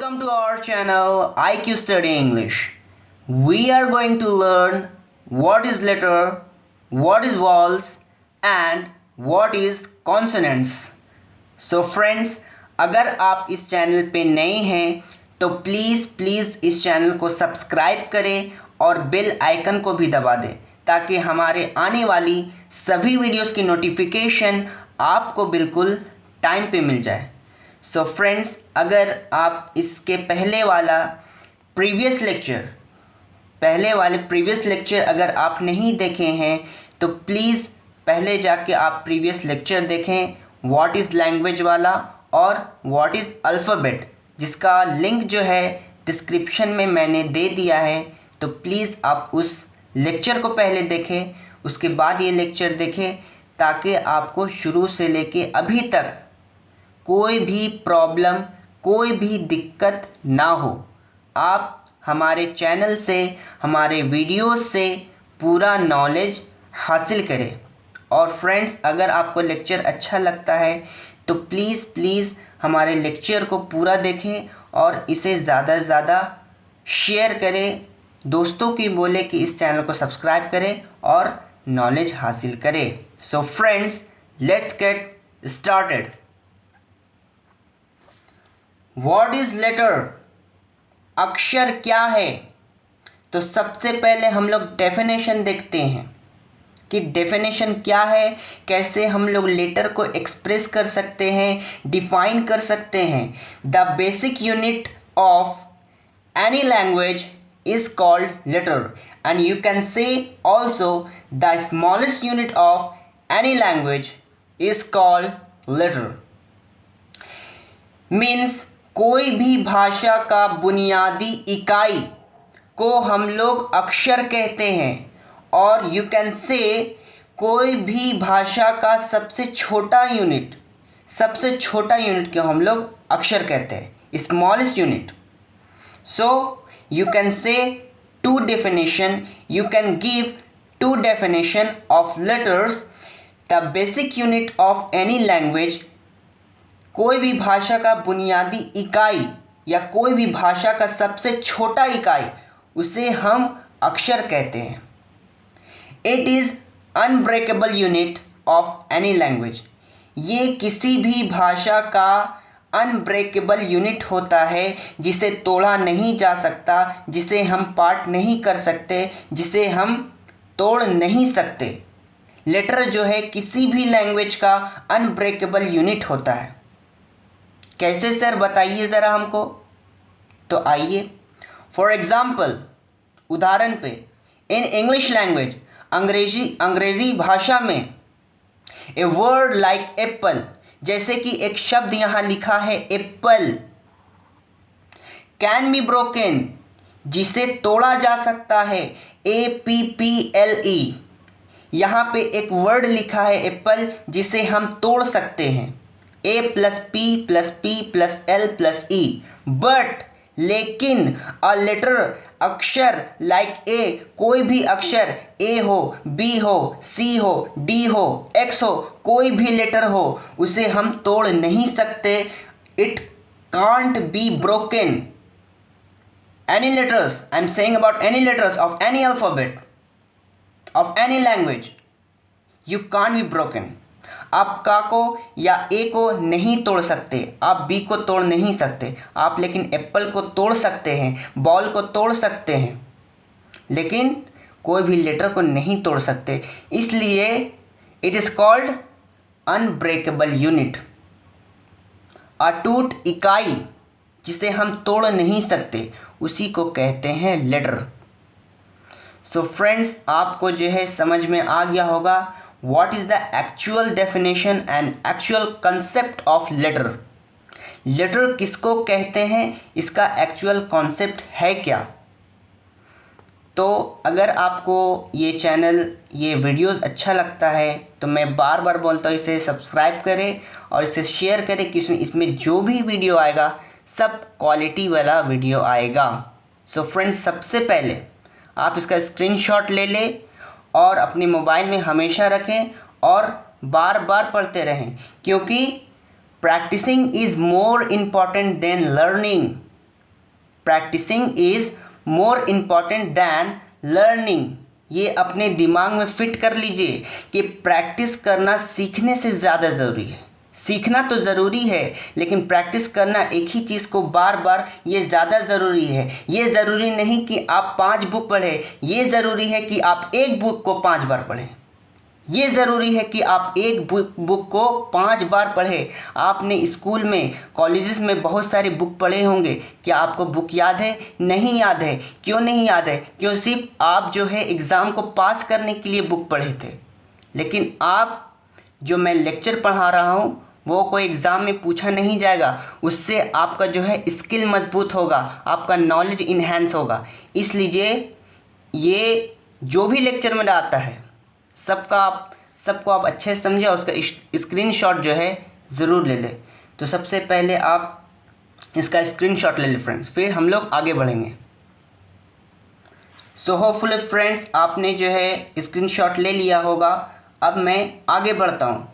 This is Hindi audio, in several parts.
Welcome to our channel IQ Study English. We are going to learn what is letter, what is vowels and what is consonants. So friends, अगर आप इस चैनल पे नए हैं तो प्लीज़ इस चैनल को सब्सक्राइब करें और बेल आइकन को भी दबा दें ताकि हमारे आने वाली सभी वीडियोस की नोटिफिकेशन आपको बिल्कुल टाइम पे मिल जाए. सो फ्रेंड्स, अगर आप इसके पहले वाले प्रीवियस लेक्चर अगर आप नहीं देखे हैं तो प्लीज़ पहले जाके आप प्रीवियस लेक्चर देखें, व्हाट इज़ लैंग्वेज वाला और व्हाट इज़ अल्फ़ाबेट, जिसका लिंक जो है डिस्क्रिप्शन में मैंने दे दिया है. तो प्लीज़ आप उस लेक्चर को पहले देखें, उसके बाद ये लेक्चर देखें ताकि आपको शुरू से लेके अभी तक कोई भी प्रॉब्लम, कोई भी दिक्कत ना हो. आप हमारे चैनल से, हमारे वीडियोस से पूरा नॉलेज हासिल करें. और फ्रेंड्स, अगर आपको लेक्चर अच्छा लगता है तो प्लीज़ हमारे लेक्चर को पूरा देखें और इसे ज़्यादा से ज़्यादा शेयर करें. दोस्तों की बोले कि इस चैनल को सब्सक्राइब करें और नॉलेज हासिल करें. So friends, let's get started. What is letter? अक्षर क्या है? तो सबसे पहले हम लोग डेफिनेशन देखते हैं कि डेफिनेशन क्या है, कैसे हम लोग लेटर को एक्सप्रेस कर सकते हैं, डिफाइन कर सकते हैं. The basic unit of any language is called letter and you can say also the smallest unit of any language is called letter. Means कोई भी भाषा का बुनियादी इकाई को हम लोग अक्षर कहते हैं और यू कैन से कोई भी भाषा का सबसे छोटा यूनिट को हम लोग अक्षर कहते हैं, smallest unit. So you can say two definition, you can give two definition of letters. The basic unit of any language, कोई भी भाषा का बुनियादी इकाई या कोई भी भाषा का सबसे छोटा इकाई, उसे हम अक्षर कहते हैं. It is unbreakable unit of any language. ये किसी भी भाषा का अनब्रेकेबल यूनिट होता है, जिसे तोड़ा नहीं जा सकता, जिसे हम पार्ट नहीं कर सकते, जिसे हम तोड़ नहीं सकते. लेटर जो है किसी भी लैंग्वेज का अनब्रेकेबल यूनिट होता है. कैसे सर, बताइए ज़रा हमको. तो आइए, फॉर एग्ज़ाम्पल, उदाहरण पे, इन इंग्लिश लैंग्वेज, अंग्रेज़ी भाषा में, ए वर्ड लाइक एप्पल, जैसे कि एक शब्द यहाँ लिखा है एप्पल, कैन बी ब्रोकन, जिसे तोड़ा जा सकता है, APPLE. यहाँ पे एक वर्ड लिखा है एप्पल जिसे हम तोड़ सकते हैं, A+P+P+L+E. बट लेकिन अ लेटर, अक्षर लाइक ए, कोई भी अक्षर, A हो, B हो, C हो, D हो, X हो, कोई भी लेटर हो, उसे हम तोड़ नहीं सकते. It can't be broken. Any letters, I am saying about any letters of any alphabet of any language, you can't be broken. आप का को या ए को नहीं तोड़ सकते, आप बी को तोड़ नहीं सकते, आप लेकिन एप्पल को तोड़ सकते हैं, बॉल को तोड़ सकते हैं, लेकिन कोई भी लेटर को नहीं तोड़ सकते. इसलिए it is called unbreakable unit. अटूट इकाई जिसे हम तोड़ नहीं सकते, उसी को कहते हैं लेटर. सो फ्रेंड्स, आपको जो है समझ में आ गया होगा what is the actual definition and actual concept of letter. Letter किसको कहते हैं, इसका एक्चुअल कॉन्सेप्ट है क्या. तो अगर आपको ये चैनल, ये वीडियोस अच्छा लगता है तो मैं बार बार बोलता हूँ इसे सब्सक्राइब करें और इसे शेयर करें कि इसमें जो भी वीडियो आएगा सब क्वालिटी वाला वीडियो आएगा. सो फ्रेंड्स, सबसे पहले आप इसका स्क्रीनशॉट ले लें और अपने मोबाइल में हमेशा रखें और बार बार पढ़ते रहें, क्योंकि practicing is more important then learning. Practicing is more important than learning. ये अपने दिमाग में फिट कर लीजिए कि प्रैक्टिस करना सीखने से ज़्यादा ज़रूरी है। सीखना तो ज़रूरी है, लेकिन प्रैक्टिस करना एक ही चीज़ को बार बार, ये ज़्यादा ज़रूरी है। ये ज़रूरी नहीं कि आप 5 बुक पढ़ें, ये ज़रूरी है कि आप एक बुक को 5 बार पढ़ें। ये ज़रूरी है कि आप एक बुक को 5 बार पढ़ें। आपने स्कूल में, कॉलेजेस में बहुत सारे बुक पढ़े होंगे। क्या आपको बुक याद है? नहीं याद है। क्यों नहीं याद है? क्यों सिर्फ आप जो है एग्ज़ाम को पास करने के लिए बुक पढ़े थे। लेकिन आप जो मैं लेक्चर पढ़ा रहा हूँ वो कोई एग्ज़ाम में पूछा नहीं जाएगा। उससे आपका जो है स्किल मजबूत होगा, आपका नॉलेज इन्हेंस होगा। इसलिए ये जो भी लेक्चर में आता है सबको आप अच्छे से समझे और उसका स्क्रीनशॉट जो है ज़रूर ले ले। तो सबसे पहले आप इसका स्क्रीनशॉट ले लें फ्रेंड्स, फिर हम लोग आगे बढ़ेंगे। सो होपफुली फ्रेंड्स आपने जो है स्क्रीनशॉट ले लिया होगा। अब मैं आगे बढ़ता हूँ।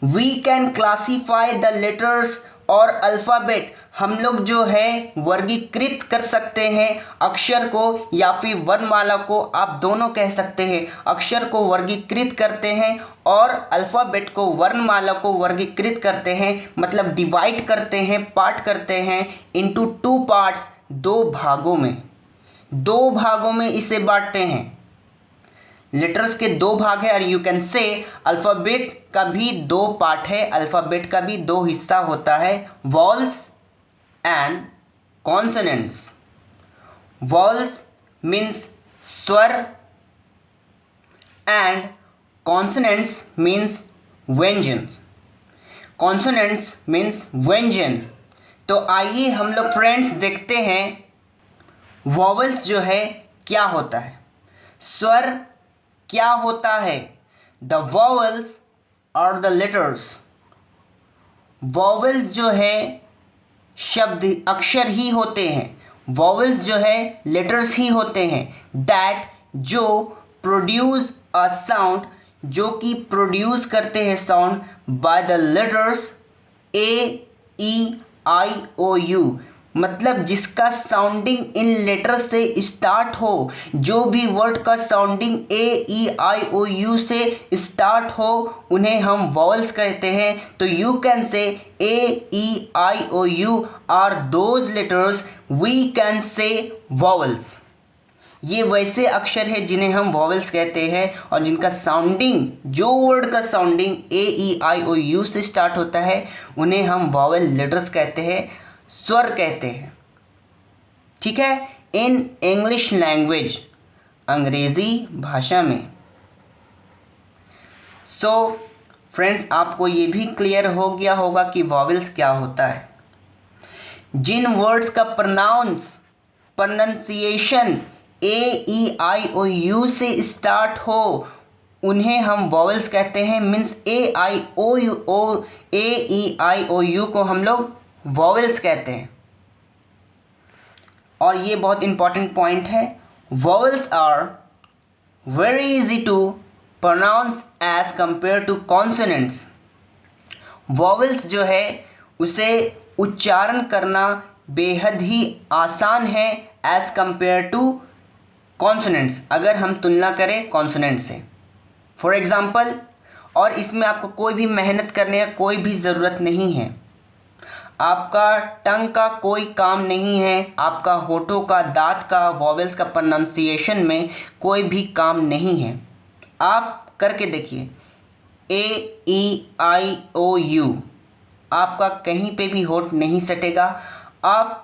We can classify the letters और अल्फ़ाबेट, हम लोग जो है वर्गीकृत कर सकते हैं अक्षर को या फिर वर्णमाला को, आप दोनों कह सकते हैं। अक्षर को वर्गीकृत करते हैं और अल्फ़ाबेट को, वर्णमाला को वर्गीकृत करते हैं, मतलब डिवाइड करते हैं, पार्ट करते हैं इनटू 2 पार्ट्स, 2 भागों में। 2 भागों में इसे बांटते हैं। लेटर्स के 2 भाग है और यू कैन से अल्फ़ाबेट का भी 2 पार्ट है। अल्फ़ाबेट का भी 2 हिस्सा होता है, walls and consonants. Walls means स्वर एंड कॉन्सोनेंट्स मीन्स व्यंजन। कॉन्सोनेंट्स मीन्स व्यंजन। तो आइए हम लोग फ्रेंड्स देखते हैं वॉवल्स जो है क्या होता है, स्वर क्या होता है। द वॉवल्स और द लेटर्स। वॉवल्स जो है शब्द अक्षर ही होते हैं। वॉवल्स जो है लेटर्स ही होते हैं। दैट जो प्रोड्यूस अ साउंड, जो कि प्रोड्यूस करते हैं sound by the letters A E I O U, मतलब जिसका साउंडिंग इन लेटर से स्टार्ट हो। जो भी वर्ड का sounding A E I O U से स्टार्ट हो उन्हें हम वॉवल्स कहते हैं। तो you can say A E I O U are those letters we can say vowels. ये वैसे अक्षर है जिन्हें हम वॉवल्स कहते हैं और जिनका साउंडिंग, जो वर्ड का sounding A E I O U से स्टार्ट होता है उन्हें हम वॉवल लेटर्स कहते हैं, स्वर कहते हैं। ठीक है, इन इंग्लिश लैंग्वेज, अंग्रेज़ी भाषा में। सो फ्रेंड्स आपको ये भी क्लियर हो गया होगा कि वॉवल्स क्या होता है। जिन वर्ड्स का pronunciation A E I O U से स्टार्ट हो उन्हें हम वॉवल्स कहते हैं। Means A I O U A E I O U को हम लोग वॉवल्स कहते हैं। और ये बहुत इंपॉर्टेंट पॉइंट है, vowels are very easy to pronounce as compare to consonants. Vowels जो है उसे उच्चारण करना बेहद ही आसान है एज कंपेयर टू कॉन्सोनेंट्स, अगर हम तुलना करें कॉन्सोनेंट से। फॉर एग्ज़ाम्पल, और इसमें आपको कोई भी मेहनत करने का कोई भी ज़रूरत नहीं है। आपका टंग का कोई काम नहीं है, आपका होठों का, दांत का, वॉवल्स का प्रोनाउंसिएशन में कोई भी काम नहीं है। आप करके देखिए, ए ई आई ओ यू, आपका कहीं पे भी होठ नहीं सटेगा। आप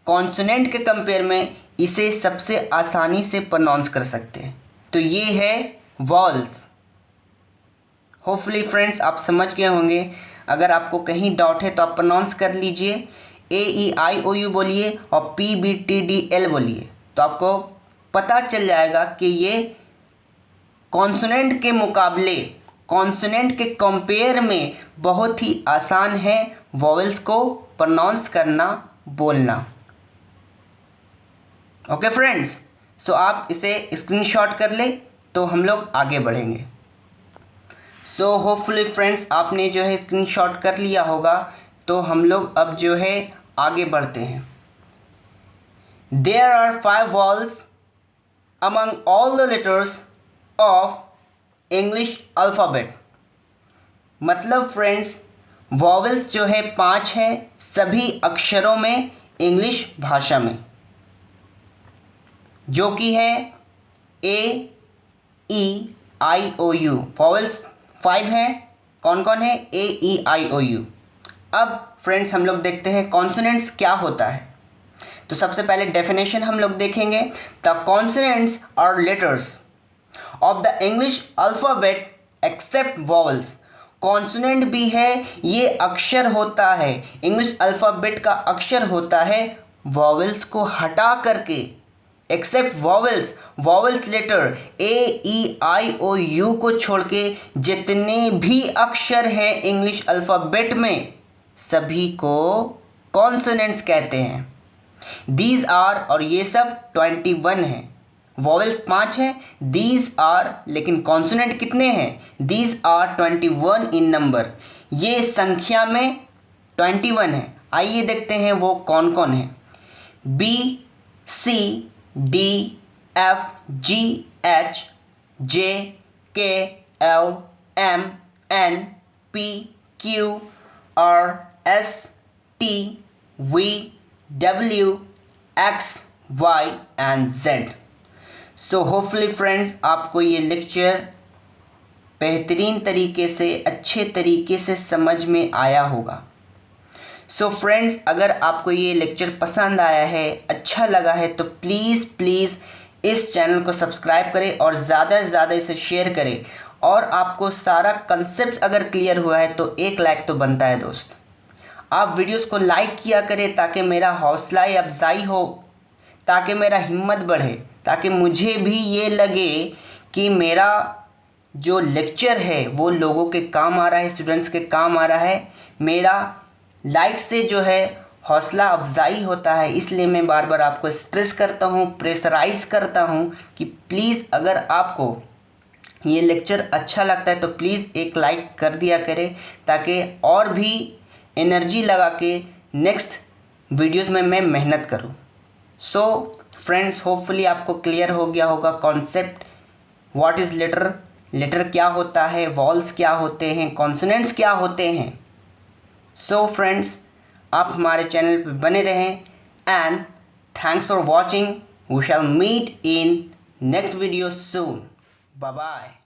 कॉन्सोनेंट के कंपेयर में इसे सबसे आसानी से प्रोनाउंस कर सकते हैं। तो ये है वॉवल्स। होपफुली फ्रेंड्स आप समझ गए होंगे। अगर आपको कहीं डाउट है तो आप प्रोनाउंस कर लीजिए, ए ई आई ओ यू बोलिए और P B T D L बोलिए, तो आपको पता चल जाएगा कि ये कॉन्सोनेंट के मुकाबले, कॉन्सोनेंट के कंपेयर में बहुत ही आसान है वॉवल्स को प्रोनाउंस करना, बोलना। ओके फ्रेंड्स, सो आप इसे स्क्रीनशॉट कर ले तो हम लोग आगे बढ़ेंगे। सो होपफुली फ्रेंड्स आपने जो है स्क्रीनशॉट कर लिया होगा। तो हम लोग अब जो है आगे बढ़ते हैं। There are 5 vowels among all the letters of English alphabet. मतलब फ्रेंड्स वॉवेल्स जो है 5 हैं सभी अक्षरों में इंग्लिश भाषा में, जो कि है A-E-I-O-U। वॉवेल्स 5 हैं, कौन कौन है? A-E-I-O-U। अब फ्रेंड्स हम लोग देखते हैं कॉन्सोनेंट्स क्या होता है। तो सबसे पहले डेफिनेशन हम लोग देखेंगे। The consonants are letters of the English alphabet except vowels. Consonant भी है, ये अक्षर होता है, इंग्लिश अल्फ़ाबेट का अक्षर होता है, वॉवेल्स को हटा करके। Accept vowels, vowels letter A-E-I-O-U को छोड़ के जितने भी अक्षर हैं इंग्लिश अल्फ़ाबेट में सभी को कॉन्सोनेंट्स कहते हैं। दीज आर, और ये सब 21 हैं। वॉवेल्स 5 हैं, दीज आर, लेकिन कॉन्सोनेंट कितने हैं? दीज आर 21 इन नंबर, ये संख्या में 21 है। आइए देखते हैं वो कौन कौन है। B-C-D-F-G-H-K-L-M-N-P-Q-R-S-T-V-W-X-Y and Z। So hopefully friends आपको ये लेक्चर बेहतरीन तरीके से, अच्छे तरीके से समझ में आया होगा। सो फ्रेंड्स अगर आपको ये लेक्चर पसंद आया है, अच्छा लगा है, तो प्लीज़ इस चैनल को सब्सक्राइब करें और ज़्यादा से ज़्यादा इसे शेयर करें। और आपको सारा कंसेप्ट अगर क्लियर हुआ है तो एक लाइक तो बनता है दोस्त। आप वीडियोस को लाइक किया करें ताकि मेरा हौसला अफजाई हो, ताकि मेरा हिम्मत बढ़े, ताकि मुझे भी ये लगे कि मेरा जो लेक्चर है वो लोगों के काम आ रहा है, स्टूडेंट्स के काम आ रहा है। मेरा लाइक से जो है हौसला अफजाई होता है, इसलिए मैं बार बार आपको स्ट्रेस करता हूँ, प्रेशराइज़ करता हूँ कि प्लीज़ अगर आपको ये लेक्चर अच्छा लगता है तो प्लीज़ एक लाइक कर दिया करें, ताकि और भी एनर्जी लगा के नेक्स्ट वीडियोस में मैं मेहनत करूँ। सो फ्रेंड्स होपफुली आपको क्लियर हो गया होगा concept, what is letter, letter क्या होता है, वॉल्स क्या होते हैं, कॉन्सोनेंट्स क्या होते हैं। सो फ्रेंड्स आप हमारे चैनल पर बने रहें and thanks for watching. We shall meet in next video soon. Bye bye.